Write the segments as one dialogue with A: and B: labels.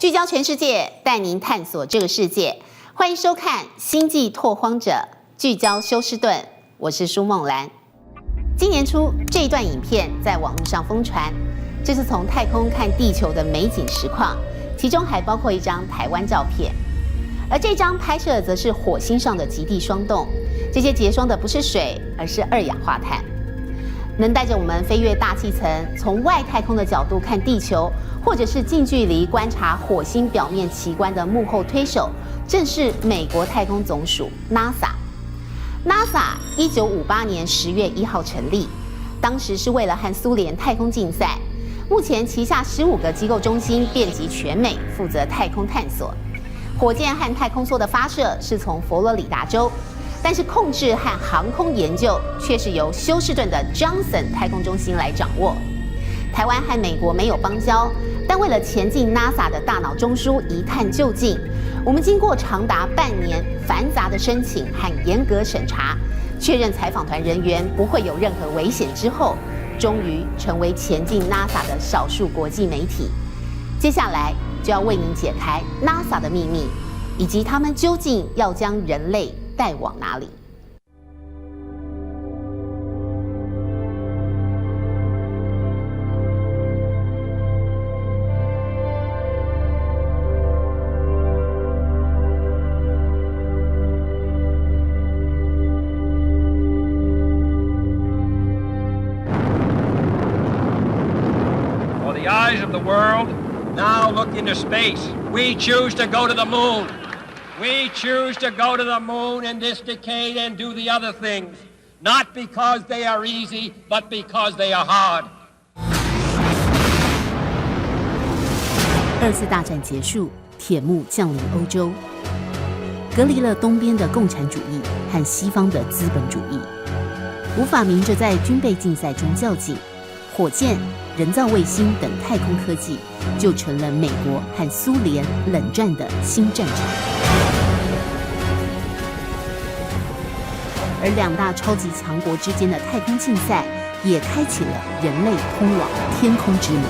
A: 聚焦全世界，带您探索这个世界。欢迎收看《星际拓荒者》，聚焦休斯顿。我是舒梦兰。今年初，这一段影片在网络上疯传，这是从太空看地球的美景实况，其中还包括一张台湾照片。而这张拍摄则是火星上的极地霜洞，这些结霜的不是水，而是二氧化碳。能带着我们飞越大气层，从外太空的角度看地球，或者是近距离观察火星表面奇观的幕后推手，正是美国太空总署 NASA。NASA 1958年10月1号成立，当时是为了和苏联太空竞赛。目前旗下15个机构中心遍及全美，负责太空探索。火箭和太空梭的发射是从佛罗里达州。但是控制和航空研究却是由休斯顿的 Johnson 太空中心来掌握。台湾和美国没有邦交，但为了前进 NASA 的大脑中枢一探究竟，我们经过长达半年繁杂的申请和严格审查，确认采访团人员不会有任何危险之后，终于成为前进 NASA 的少数国际媒体。接下来就要为您解开 NASA 的秘密，以及他们究竟要将人类带往哪里
B: ？For the eyes of the world now look into space. We choose to go to the moon. We choose to go to the moon in this decade and do the other things, not because they are easy, but because they are hard.
A: 2次大战结束，铁幕降临欧洲，隔离了东边的共产主义和西方的资本主义，无法明着在军备竞赛中较劲。火箭、人造卫星等太空科技就成了美国和苏联冷战的新战场。而两大超级强国之间的太空竞赛，也开启了人类通往天空之门。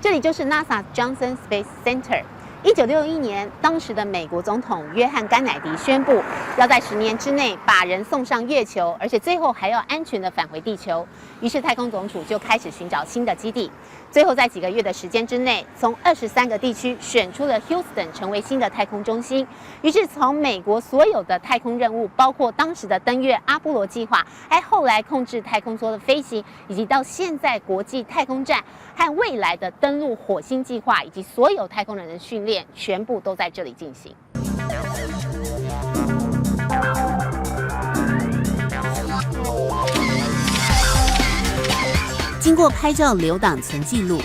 A: 这里就是 NASA Johnson Space Center。1961年，当时的美国总统约翰·甘乃迪宣布，要在10年之内把人送上月球，而且最后还要安全地返回地球。于是太空总署就开始寻找新的基地。最后在几个月的时间之内，从23个地区选出了 Houston 成为新的太空中心。于是从美国所有的太空任务，包括当时的登月阿波罗计划，还后来控制太空梭的飞行，以及到现在国际太空站和未来的登陆火星计划，以及所有太空人的训练，全部都在这里进行。经过拍照留档存记录，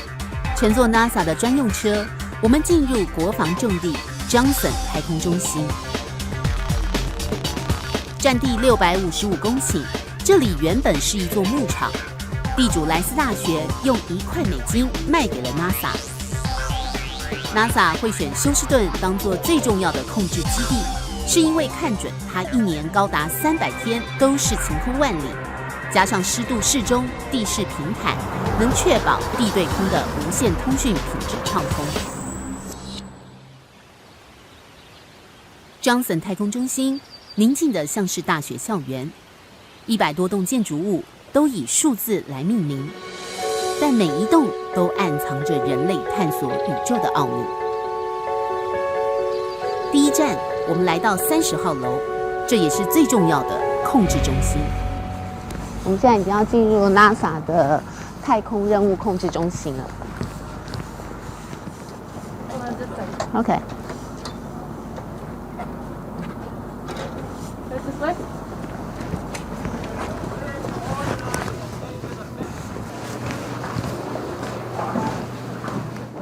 A: 乘坐 NASA 的专用车，我们进入国防重地 Johnson 太空中心。占地655公顷，这里原本是一座牧场，地主莱斯大学用1块美金卖给了 NASA。NASA 会选休斯顿当作最重要的控制基地，是因为看准它1年高达300天都是晴空万里，加上湿度适中，地势平坦，能确保地对空的无线通讯品质畅通。Johnson 太空中心宁静的像是大学校园，100多栋建筑物都以数字来命名，但每一栋都暗藏着人类探索宇宙的奥秘。第一站，我们来到30号楼，这也是最重要的控制中心。我们现在已经要进入 NASA 的太空任务控制中心了。OK。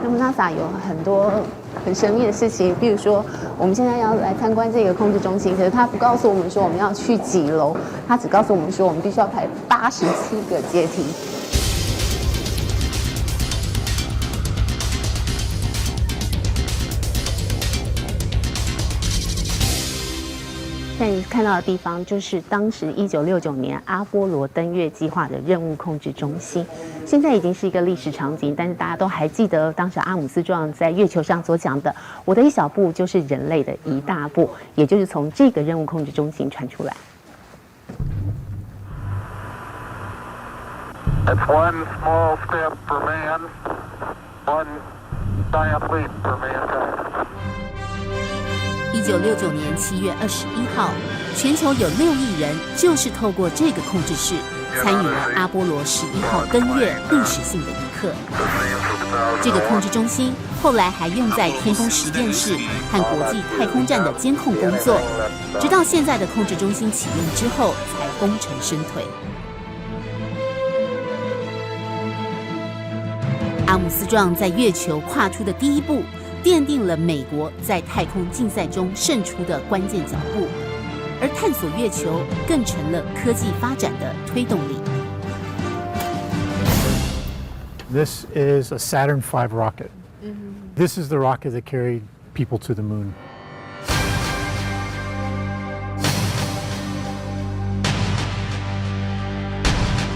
A: 那么 NASA 有很多很神秘的事情，比如说我们现在要来参观这个控制中心，可是他不告诉我们说我们要去几楼，他只告诉我们说我们必须要排87个阶梯。现在看到的地方就是当时1969年阿波罗登月计划的任务控制中心，现在已经是一个历史场景，但是大家都还记得当时阿姆斯壮在月球上所讲的“我的一小步就是人类的一大步”，也就是从这个任务控制中心传出来。
C: It's one small step for man, one giant leap for mankind.
A: 1969年7月21号，全球有6亿人就是透过这个控制室参与了阿波罗11号登月历史性的一刻。这个控制中心后来还用在天宫实验室和国际太空站的监控工作，直到现在的控制中心启用之后才功成身退。阿姆斯壮在月球跨出的第一步，奠定了美国在太空竞赛中胜出的关键脚步，而探索月球更成了科技发展的推动力。
D: This is a Saturn V rocket. This is the rocket that carried people to the moon.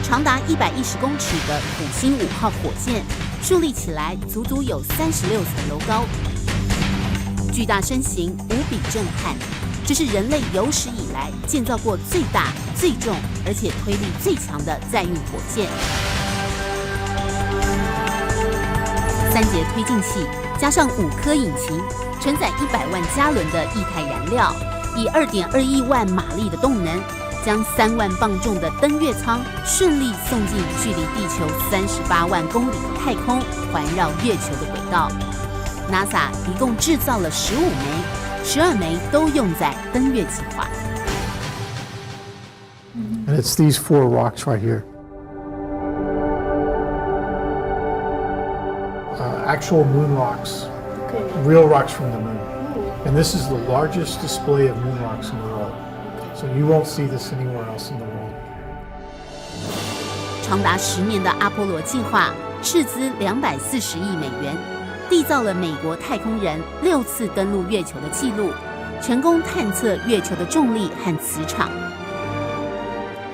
A: 长达110公尺的土星5号火箭竖立起来，足足有36层楼高，巨大身形无比震撼。这是人类有史以来建造过最大、最重，而且推力最强的载运火箭。3节推进器加上5颗引擎，承载100万加仑的液态燃料，以2.2亿万马力的动能，将3万磅重的登月舱顺利送进距离地球38万公里的太空，环绕月球的轨道。NASA 一共制造了15枚，12枚都用在登月计划。
D: And it's these 4 rocks right here. Actual moon rocks, real rocks from the moon. And this is the largest display of moon rocks in the world. So you won't see this anywhere else in the world.
A: 长达10年的阿波罗计划斥资240亿美元，缔造了美国太空人6次登陆月球的纪录，成功探测月球的重力和磁场。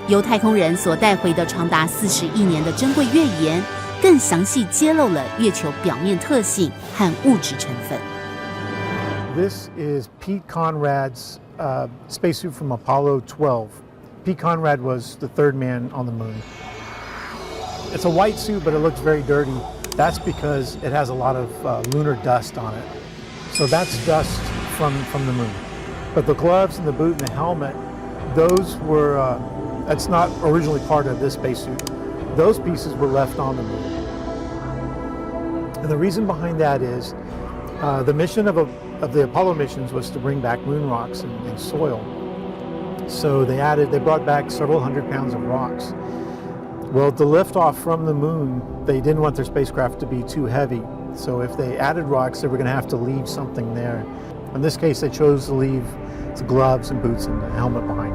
A: 由太空人所带回的长达40亿年的珍贵月岩，更详细揭露了月球表面特性和物质成分。
D: This is Pete Conrad's spacesuit from Apollo 12. Pete Conrad was the 3rd man on the moon. It's a white suit, but it looks very dirty. That's because it has a lot of lunar dust on it. So that's dust from the moon. But the gloves and the boot and the helmet, those were, that's not originally part of this spacesuit. Those pieces were left on the moon. And the reason behind that is the mission of the Apollo missions was to bring back moon rocks and soil. So they brought back several hundred pounds of rocks. Well, the liftoff from the moon, they didn't want their spacecraft to be too heavy. So if they added rocks, they were going to have to leave something there. In this case, they chose to leave the gloves and boots and the helmet behind.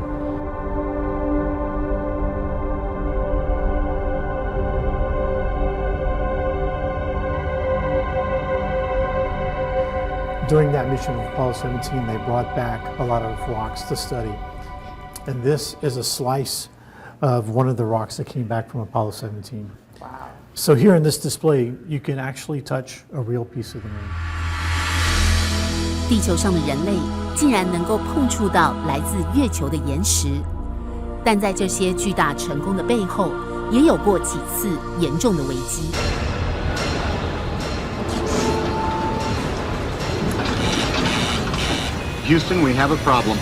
D: During that mission of Apollo 17, they brought back a lot of rocks to study. And this is a slice of one of the rocks that came back from Apollo 17. Wow. So here in this display, you can actually touch a real piece of the moon.
A: 地球上的人类竟然能够碰触到来自月球的岩石，但在这些巨大成功的背后，也有过几次严重的危机。
C: Houston, we have a problem.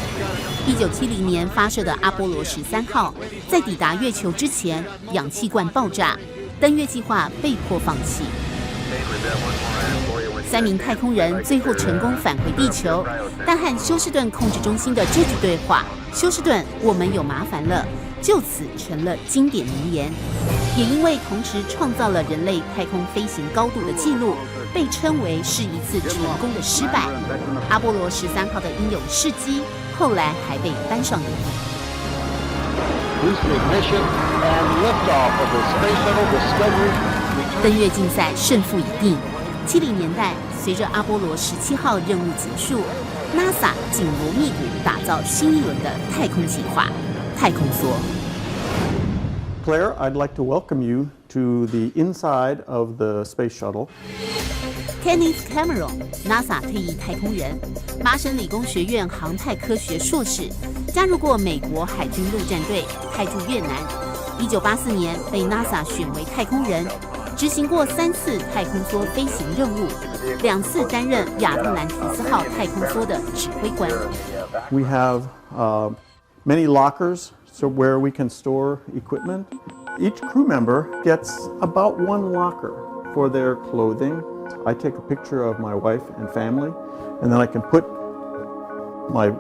A: 1970年发射的阿波罗13号，在抵达月球之前，氧气罐爆炸，登月计划被迫放弃。3名太空人最后成功返回地球，但和休斯顿控制中心的这句对话“休斯顿，我们有麻烦了”，就此成了经典名言。也因为同时创造了人类太空飞行高度的记录，被称为是一次成功的失败。阿波罗13号的英勇事迹，后来还被搬上荧幕。登月竞赛胜负已定。70年代，随着阿波罗17号任务结束， NASA 紧锣密鼓打造新一轮的太空计划——太空梭。
E: Claire, I'd like to welcome you to the inside of the space shuttle.
A: Kenneth Cameron，NASA 退役太空人，麻省理工学院航太科学硕士，加入过美国海军陆战队，派驻越南。1984年被 NASA 选为太空人，执行过3次太空梭飞行任务，2次担任亚特兰提斯号太空梭的指挥官。
E: We have many lockers, so where we can store equipment. Each crew member gets about 1 locker for their clothing. I take a picture of my wife and family, and then I can put my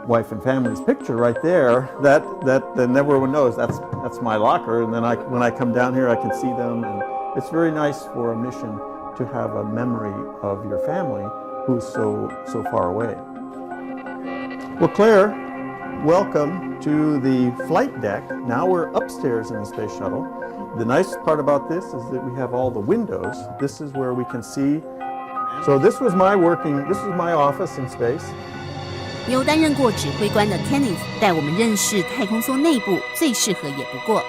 E: wife and family's picture right there. Then everyone knows that's my locker. And then when I come down here, I can see them, and it's very nice for a mission to have a memory of your family who's so far away. Well, Claire, welcome to the flight deck. Now we're upstairs in the space shuttle. The nice part about this is that we have all the windows. This is where we can see. So this was my office in space.
A: 有担任过指挥官的 Kenneth 带我们认识太空梭内部最适合也不过。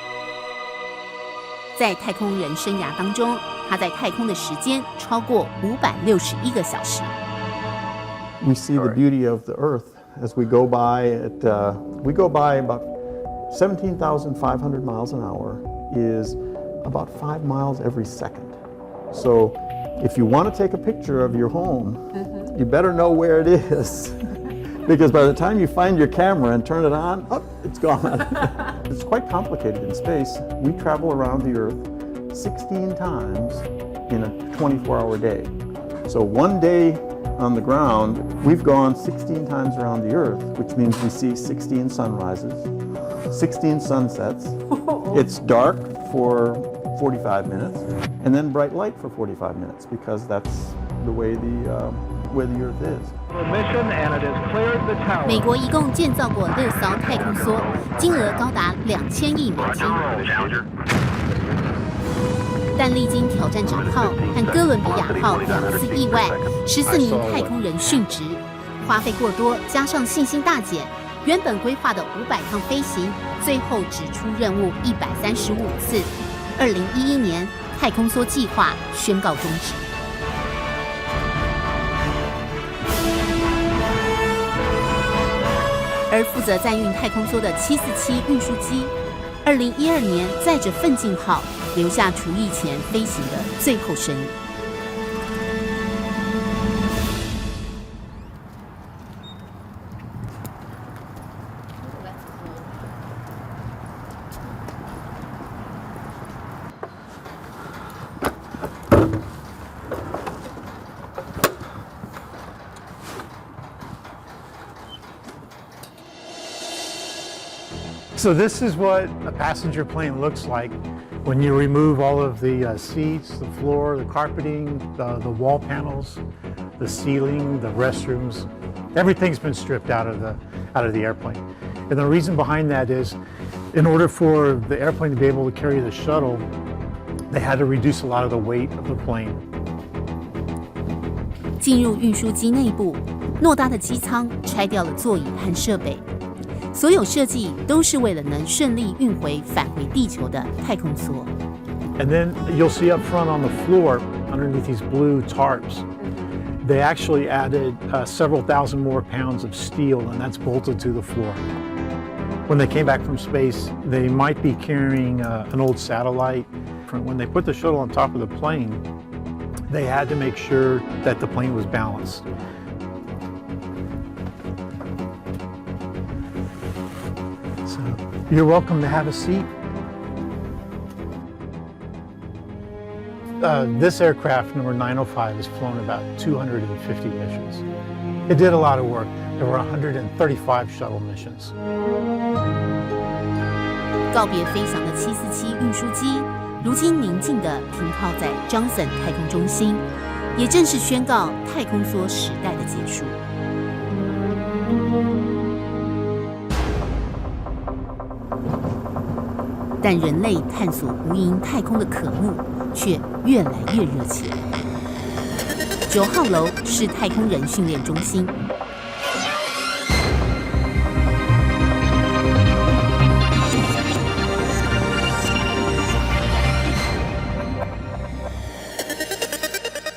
A: 在太空人生涯当中，他在太空的时间超过561个小时。
E: We see the beauty of the Earth as we go by. We go by about 17,500 miles an hour. Is about 5 miles every second. So if you want to take a picture of your home, you better know where it is. Because by the time you find your camera and turn it on, it's gone. It's quite complicated in space. We travel around the Earth 16 times in a 24-hour day. So one day on the ground, we've gone 16 times around the Earth, which means we see 16 sunrises, 16 sunsets. It's dark for 45 minutes, and then bright light for 45 minutes, because that's the way the Earth is.
A: 美国一共建造过6艘太空梭，金额高达2000亿美金。但历经挑战者号和哥伦比亚号2次意外，14名太空人殉职，花费过多，加上信心大减。原本规划的500趟飞行，最后只出任务135次。2011年，太空梭计划宣告终止。而负责载运太空梭的747运输机，2012年载着奋进号留下除役前飞行的最后身影。
D: So this is what a passenger plane looks like when you remove all of the seats, the floor, the carpeting, the wall panels, the ceiling, the restrooms. Everything's been stripped out of the airplane. And the reason behind that is, in order for the airplane to be able to carry the shuttle, they had to reduce a lot of the weight of the plane.
A: 进入运输机内部，偌大的机舱拆掉了座椅和设备。所有设计都是为了能顺利运回返回地球的太空梭。
D: And then you'll see up front on the floor, underneath these blue tarps, they actually added several thousand more pounds of steel, and that's bolted to the floor. When they came back from space, they might be carrying an old satellite. When they put the shuttle on top of the plane, they had to make sure that the plane was balanced. So you're welcome to have a seat. This aircraft, number 905, has flown about 250 missions. It did a lot of work. There were 135 shuttle missions.
A: 告别飞翔的747运输机，如今宁静地停靠在 Johnson 太空中心，也正式宣告太空梭时代的结束。但人类探索无垠太空的渴慕却越来越热切。9号楼是太空人训练中心，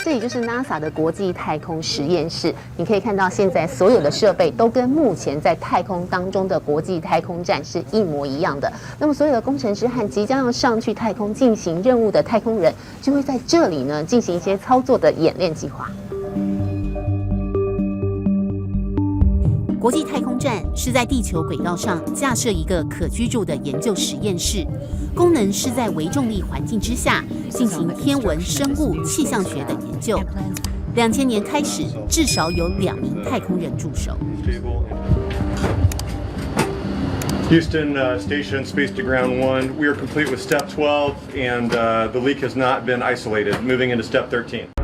A: 这里就是 NASA 的国际太空实验室。你可以看到，现在所有的设备都跟目前在太空当中的国际太空站是一模一样的。那么，所有的工程师和即将要上去太空进行任务的太空人，就会在这里呢进行一些操作的演练计划。国际太空站是在地球轨道上架设一个可居住的研究实验室，功能是在微重力环境之下进行天文、生物、气象学的研究。2000年开始，至少有2名太空人驻守。
F: Houston Station, Space to Ground 1. We are complete with Step 12, and the leak has not been isolated. Moving into Step 13.